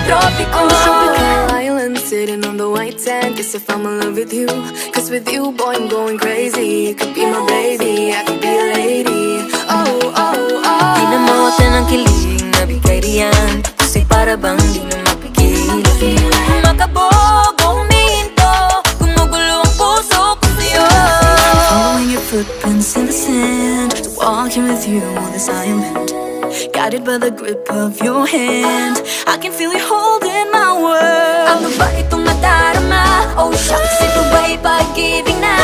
tropiko. On a tropical island, sitting on the white sand. Guess if I'm in love with you, cause with you, boy, I'm going crazy. You could be my baby, I could be a lady. Oh, oh, oh. Di na mawatan ang kilig na bigay riyan, kasi para bang di na mapigil. Makabog o huminto, gumugulo ang puso ko sa'yo. Following your footprints in the sand, walking with you on this island, guided by the grip of your hand. I can feel you holding my world. Ano ba itong nadarama? Oh shucks, ito ba'y pag-ibig na?